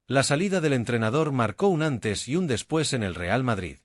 La salida del entrenador marcó un antes y un después en el Real Madrid.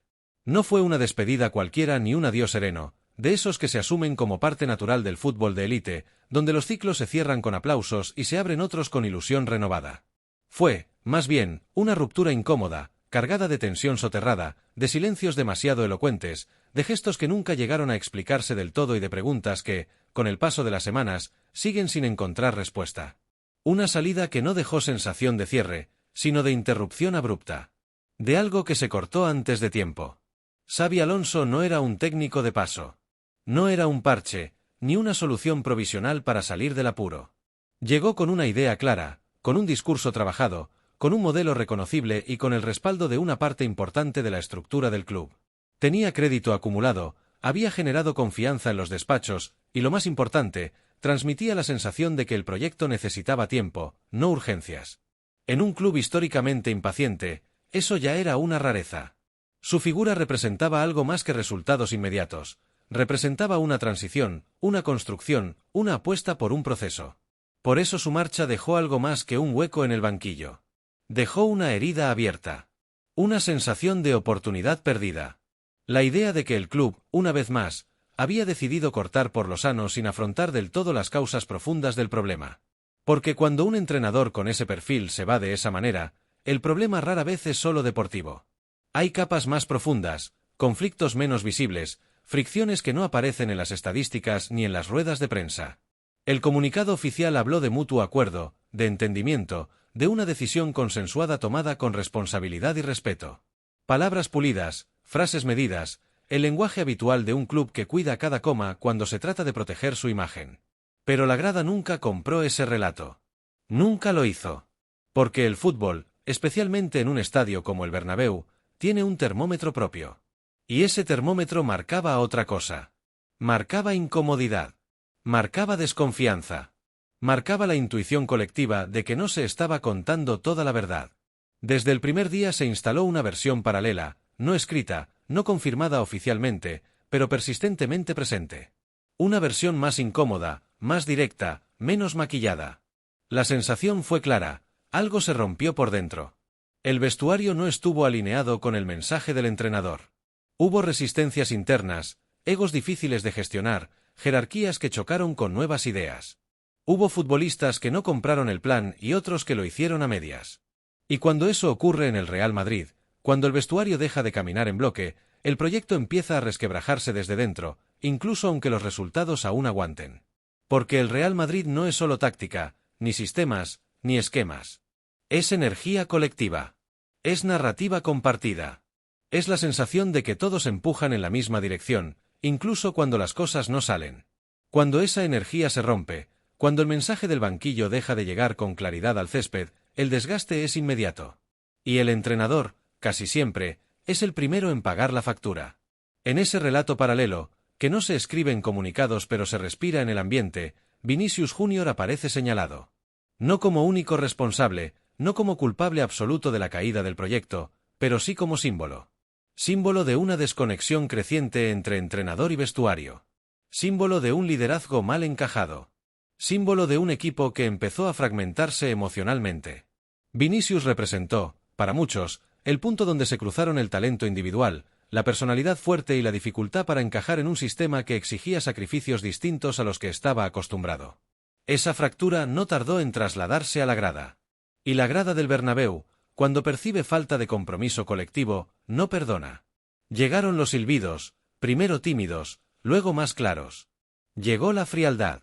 No fue una despedida cualquiera ni un adiós sereno, de esos que se asumen como parte natural del fútbol de élite, donde los ciclos se cierran con aplausos y se abren otros con ilusión renovada. Fue, más bien, una ruptura incómoda, cargada de tensión soterrada, de silencios demasiado elocuentes, de gestos que nunca llegaron a explicarse del todo y de preguntas que, con el paso de las semanas, siguen sin encontrar respuesta. Una salida que no dejó sensación de cierre, sino de interrupción abrupta. De algo que se cortó antes de tiempo. Xabi Alonso no era un técnico de paso. No era un parche, ni una solución provisional para salir del apuro. Llegó con una idea clara, con un discurso trabajado, con un modelo reconocible y con el respaldo de una parte importante de la estructura del club. Tenía crédito acumulado, había generado confianza en los despachos, y lo más importante, transmitía la sensación de que el proyecto necesitaba tiempo, no urgencias. En un club históricamente impaciente, eso ya era una rareza. Su figura representaba algo más que resultados inmediatos, representaba una transición, una construcción, una apuesta por un proceso. Por eso su marcha dejó algo más que un hueco en el banquillo. Dejó una herida abierta. Una sensación de oportunidad perdida. La idea de que el club, una vez más, había decidido cortar por lo sano sin afrontar del todo las causas profundas del problema. Porque cuando un entrenador con ese perfil se va de esa manera, el problema rara vez es solo deportivo. Hay capas más profundas, conflictos menos visibles, fricciones que no aparecen en las estadísticas ni en las ruedas de prensa. El comunicado oficial habló de mutuo acuerdo, de entendimiento, de una decisión consensuada tomada con responsabilidad y respeto. Palabras pulidas, frases medidas, el lenguaje habitual de un club que cuida cada coma cuando se trata de proteger su imagen. Pero la grada nunca compró ese relato. Nunca lo hizo. Porque el fútbol, especialmente en un estadio como el Bernabéu, tiene un termómetro propio. Y ese termómetro marcaba otra cosa. Marcaba incomodidad. Marcaba desconfianza. Marcaba la intuición colectiva de que no se estaba contando toda la verdad. Desde el primer día se instaló una versión paralela, no escrita, no confirmada oficialmente, pero persistentemente presente. Una versión más incómoda, más directa, menos maquillada. La sensación fue clara, algo se rompió por dentro. El vestuario no estuvo alineado con el mensaje del entrenador. Hubo resistencias internas, egos difíciles de gestionar, jerarquías que chocaron con nuevas ideas. Hubo futbolistas que no compraron el plan y otros que lo hicieron a medias. Y cuando eso ocurre en el Real Madrid, cuando el vestuario deja de caminar en bloque, el proyecto empieza a resquebrajarse desde dentro, incluso aunque los resultados aún aguanten. Porque el Real Madrid no es solo táctica, ni sistemas, ni esquemas. Es energía colectiva. Es narrativa compartida. Es la sensación de que todos empujan en la misma dirección, incluso cuando las cosas no salen. Cuando esa energía se rompe, cuando el mensaje del banquillo deja de llegar con claridad al césped, el desgaste es inmediato. Y el entrenador, casi siempre, es el primero en pagar la factura. En ese relato paralelo, que no se escribe en comunicados pero se respira en el ambiente, Vinicius Junior aparece señalado. No como único responsable, no como culpable absoluto de la caída del proyecto, pero sí como símbolo. Símbolo de una desconexión creciente entre entrenador y vestuario. Símbolo de un liderazgo mal encajado. Símbolo de un equipo que empezó a fragmentarse emocionalmente. Vinicius representó, para muchos, el punto donde se cruzaron el talento individual, la personalidad fuerte y la dificultad para encajar en un sistema que exigía sacrificios distintos a los que estaba acostumbrado. Esa fractura no tardó en trasladarse a la grada. Y la grada del Bernabéu, cuando percibe falta de compromiso colectivo, no perdona. Llegaron los silbidos, primero tímidos, luego más claros. Llegó la frialdad.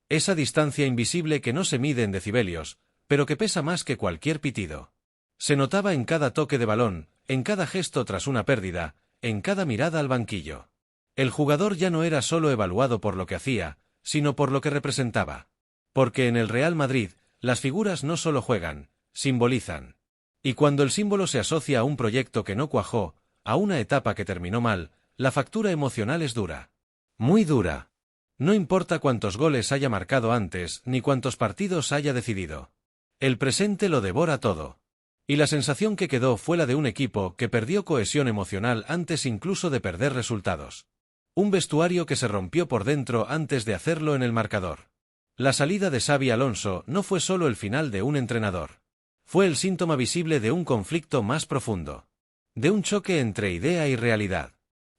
Esa distancia invisible que no se mide en decibelios, pero que pesa más que cualquier pitido. Se notaba en cada toque de balón, en cada gesto tras una pérdida, en cada mirada al banquillo. El jugador ya no era solo evaluado por lo que hacía, sino por lo que representaba. Porque en el Real Madrid, las figuras no solo juegan, simbolizan. Y cuando el símbolo se asocia a un proyecto que no cuajó, a una etapa que terminó mal, la factura emocional es dura. Muy dura. No importa cuántos goles haya marcado antes, ni cuántos partidos haya decidido. El presente lo devora todo. Y la sensación que quedó fue la de un equipo que perdió cohesión emocional antes incluso de perder resultados. Un vestuario que se rompió por dentro antes de hacerlo en el marcador. La salida de Xabi Alonso no fue solo el final de un entrenador. Fue el síntoma visible de un conflicto más profundo. De un choque entre idea y realidad.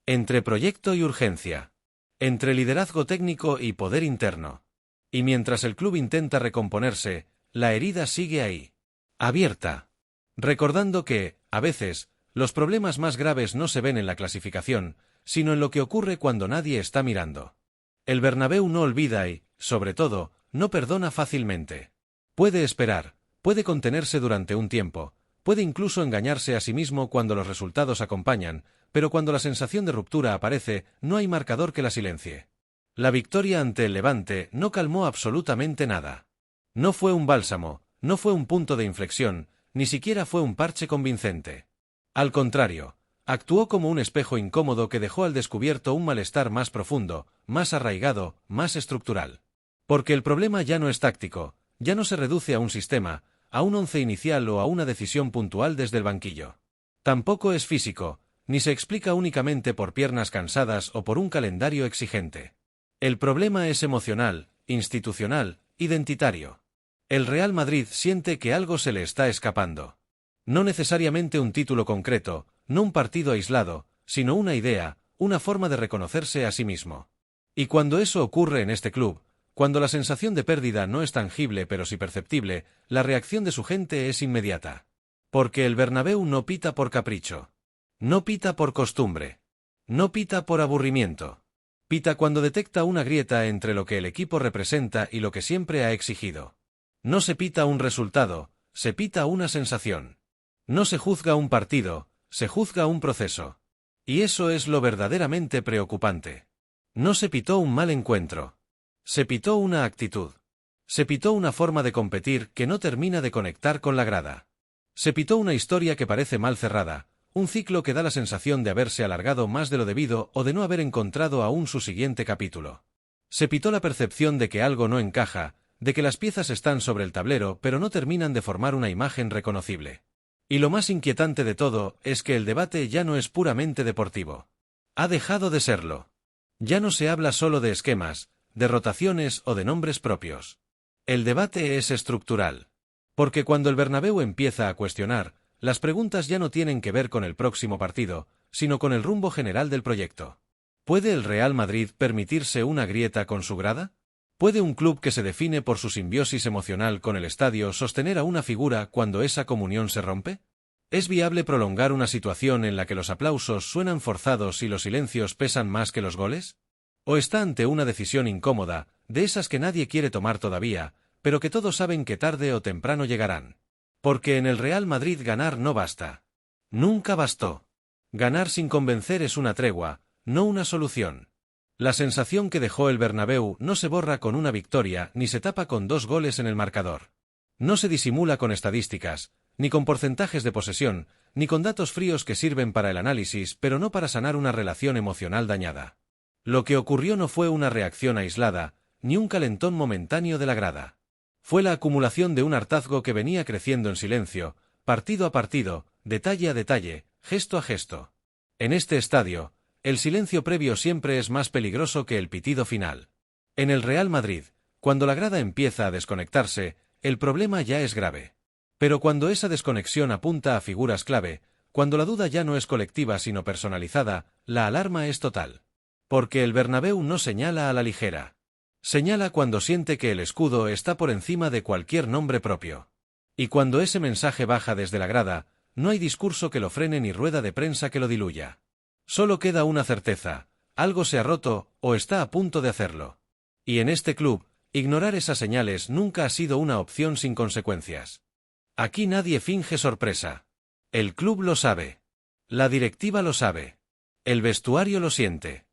Entre proyecto y urgencia. Entre liderazgo técnico y poder interno. Y mientras el club intenta recomponerse, la herida sigue ahí. Abierta. Recordando que, a veces, los problemas más graves no se ven en la clasificación, sino en lo que ocurre cuando nadie está mirando. El Bernabéu no olvida y, sobre todo, no perdona fácilmente. Puede esperar, puede contenerse durante un tiempo, puede incluso engañarse a sí mismo cuando los resultados acompañan, pero cuando la sensación de ruptura aparece, no hay marcador que la silencie. La victoria ante el Levante no calmó absolutamente nada. No fue un bálsamo, no fue un punto de inflexión, ni siquiera fue un parche convincente. Al contrario, actuó como un espejo incómodo que dejó al descubierto un malestar más profundo, más arraigado, más estructural. Porque el problema ya no es táctico, ya no se reduce a un sistema, a un once inicial o a una decisión puntual desde el banquillo. Tampoco es físico, ni se explica únicamente por piernas cansadas o por un calendario exigente. El problema es emocional, institucional, identitario. El Real Madrid siente que algo se le está escapando. No necesariamente un título concreto, no un partido aislado, sino una idea, una forma de reconocerse a sí mismo. Y cuando eso ocurre en este club, cuando la sensación de pérdida no es tangible pero sí perceptible, la reacción de su gente es inmediata. Porque el Bernabéu no pita por capricho. No pita por costumbre. No pita por aburrimiento. Pita cuando detecta una grieta entre lo que el equipo representa y lo que siempre ha exigido. No se pita un resultado, se pita una sensación. No se juzga un partido, se juzga un proceso. Y eso es lo verdaderamente preocupante. No se pitó un mal encuentro. Se pitó una actitud. Se pitó una forma de competir que no termina de conectar con la grada. Se pitó una historia que parece mal cerrada, un ciclo que da la sensación de haberse alargado más de lo debido o de no haber encontrado aún su siguiente capítulo. Se pitó la percepción de que algo no encaja, de que las piezas están sobre el tablero pero no terminan de formar una imagen reconocible. Y lo más inquietante de todo es que el debate ya no es puramente deportivo. Ha dejado de serlo. Ya no se habla solo de esquemas, de rotaciones o de nombres propios. El debate es estructural. Porque cuando el Bernabéu empieza a cuestionar, las preguntas ya no tienen que ver con el próximo partido, sino con el rumbo general del proyecto. ¿Puede el Real Madrid permitirse una grieta con su grada? ¿Puede un club que se define por su simbiosis emocional con el estadio sostener a una figura cuando esa comunión se rompe? ¿Es viable prolongar una situación en la que los aplausos suenan forzados y los silencios pesan más que los goles? ¿O está ante una decisión incómoda, de esas que nadie quiere tomar todavía, pero que todos saben que tarde o temprano llegarán? Porque en el Real Madrid ganar no basta. Nunca bastó. Ganar sin convencer es una tregua, no una solución. La sensación que dejó el Bernabéu no se borra con una victoria ni se tapa con 2 goles en el marcador. No se disimula con estadísticas, ni con porcentajes de posesión, ni con datos fríos que sirven para el análisis pero no para sanar una relación emocional dañada. Lo que ocurrió no fue una reacción aislada, ni un calentón momentáneo de la grada. Fue la acumulación de un hartazgo que venía creciendo en silencio, partido a partido, detalle a detalle, gesto a gesto. En este estadio, el silencio previo siempre es más peligroso que el pitido final. En el Real Madrid, cuando la grada empieza a desconectarse, el problema ya es grave. Pero cuando esa desconexión apunta a figuras clave, cuando la duda ya no es colectiva sino personalizada, la alarma es total. Porque el Bernabéu no señala a la ligera. Señala cuando siente que el escudo está por encima de cualquier nombre propio. Y cuando ese mensaje baja desde la grada, no hay discurso que lo frene ni rueda de prensa que lo diluya. Solo queda una certeza: algo se ha roto, o está a punto de hacerlo. Y en este club, ignorar esas señales nunca ha sido una opción sin consecuencias. Aquí nadie finge sorpresa. El club lo sabe. La directiva lo sabe. El vestuario lo siente.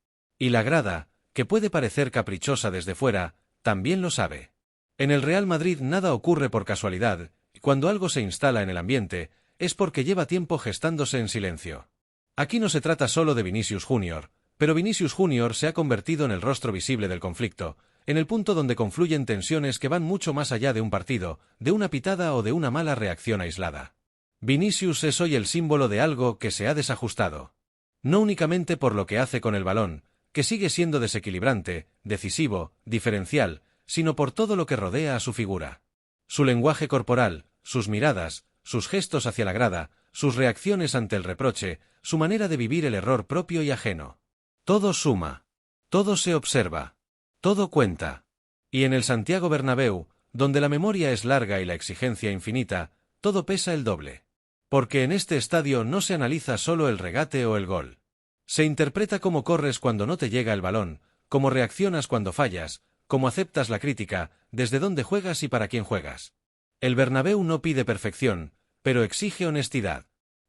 Y la grada, que puede parecer caprichosa desde fuera, también lo sabe. En el Real Madrid nada ocurre por casualidad, y cuando algo se instala en el ambiente, es porque lleva tiempo gestándose en silencio. Aquí no se trata solo de Vinicius Junior, pero Vinicius Junior se ha convertido en el rostro visible del conflicto, en el punto donde confluyen tensiones que van mucho más allá de un partido, de una pitada o de una mala reacción aislada. Vinicius es hoy el símbolo de algo que se ha desajustado. No únicamente por lo que hace con el balón, que sigue siendo desequilibrante, decisivo, diferencial, sino por todo lo que rodea a su figura. Su lenguaje corporal, sus miradas, sus gestos hacia la grada, sus reacciones ante el reproche, su manera de vivir el error propio y ajeno. Todo suma. Todo se observa. Todo cuenta. Y en el Santiago Bernabéu, donde la memoria es larga y la exigencia infinita, todo pesa el doble. Porque en este estadio no se analiza solo el regate o el gol. Se interpreta cómo corres cuando no te llega el balón, cómo reaccionas cuando fallas, cómo aceptas la crítica, desde dónde juegas y para quién juegas. El Bernabéu no pide perfección, pero exige honestidad.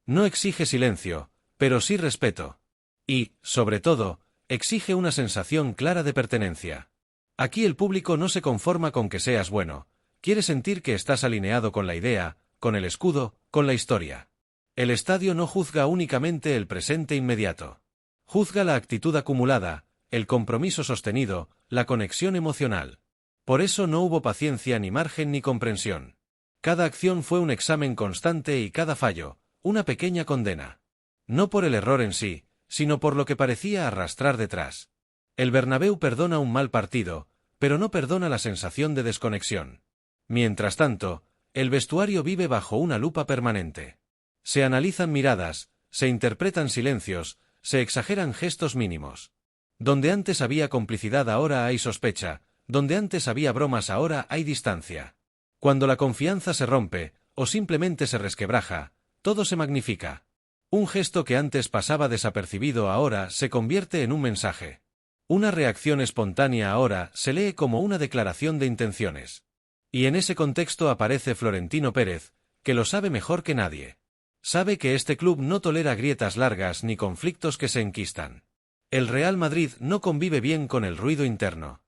No exige silencio, pero sí respeto. Y, sobre todo, exige una sensación clara de pertenencia. Aquí el público no se conforma con que seas bueno, quiere sentir que estás alineado con la idea, con el escudo, con la historia. El estadio no juzga únicamente el presente inmediato. Juzga la actitud acumulada, el compromiso sostenido, la conexión emocional. Por eso no hubo paciencia ni margen ni comprensión. Cada acción fue un examen constante y cada fallo, una pequeña condena. No por el error en sí, sino por lo que parecía arrastrar detrás. El Bernabéu perdona un mal partido, pero no perdona la sensación de desconexión. Mientras tanto, el vestuario vive bajo una lupa permanente. Se analizan miradas, se interpretan silencios, se exageran gestos mínimos. Donde antes había complicidad ahora hay sospecha, donde antes había bromas ahora hay distancia. Cuando la confianza se rompe, o simplemente se resquebraja, todo se magnifica. Un gesto que antes pasaba desapercibido ahora se convierte en un mensaje. Una reacción espontánea ahora se lee como una declaración de intenciones. Y en ese contexto aparece Florentino Pérez, que lo sabe mejor que nadie. Sabe que este club no tolera grietas largas ni conflictos que se enquistan. El Real Madrid no convive bien con el ruido interno.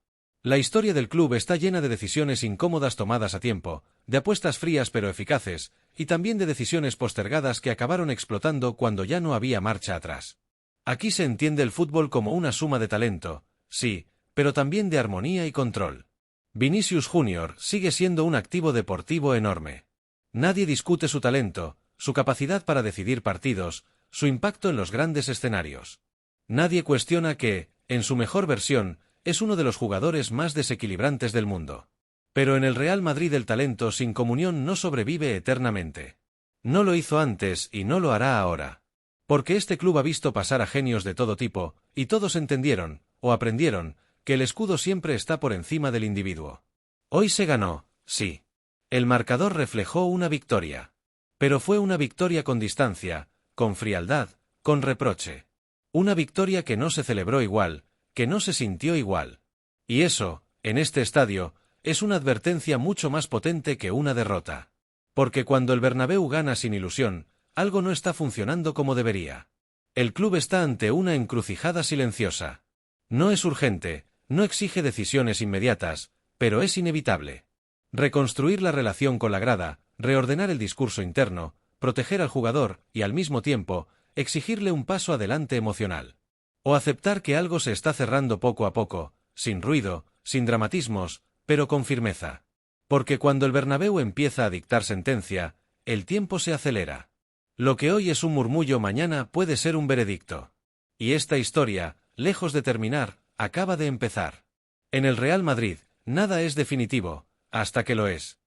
La historia del club está llena de decisiones incómodas tomadas a tiempo, de apuestas frías pero eficaces, y también de decisiones postergadas que acabaron explotando cuando ya no había marcha atrás. Aquí se entiende el fútbol como una suma de talento, sí, pero también de armonía y control. Vinicius Junior sigue siendo un activo deportivo enorme. Nadie discute su talento, su capacidad para decidir partidos, su impacto en los grandes escenarios. Nadie cuestiona que, en su mejor versión, es uno de los jugadores más desequilibrantes del mundo. Pero en el Real Madrid el talento sin comunión no sobrevive eternamente. No lo hizo antes y no lo hará ahora. Porque este club ha visto pasar a genios de todo tipo, y todos entendieron, o aprendieron, que el escudo siempre está por encima del individuo. Hoy se ganó, sí. El marcador reflejó una victoria. Pero fue una victoria con distancia, con frialdad, con reproche. Una victoria que no se celebró igual, que no se sintió igual. Y eso, en este estadio, es una advertencia mucho más potente que una derrota. Porque cuando el Bernabéu gana sin ilusión, algo no está funcionando como debería. El club está ante una encrucijada silenciosa. No es urgente, no exige decisiones inmediatas, pero es inevitable. Reconstruir la relación con la grada, reordenar el discurso interno, proteger al jugador y al mismo tiempo, exigirle un paso adelante emocional. O aceptar que algo se está cerrando poco a poco, sin ruido, sin dramatismos, pero con firmeza. Porque cuando el Bernabéu empieza a dictar sentencia, el tiempo se acelera. Lo que hoy es un murmullo mañana puede ser un veredicto. Y esta historia, lejos de terminar, acaba de empezar. En el Real Madrid, nada es definitivo, hasta que lo es.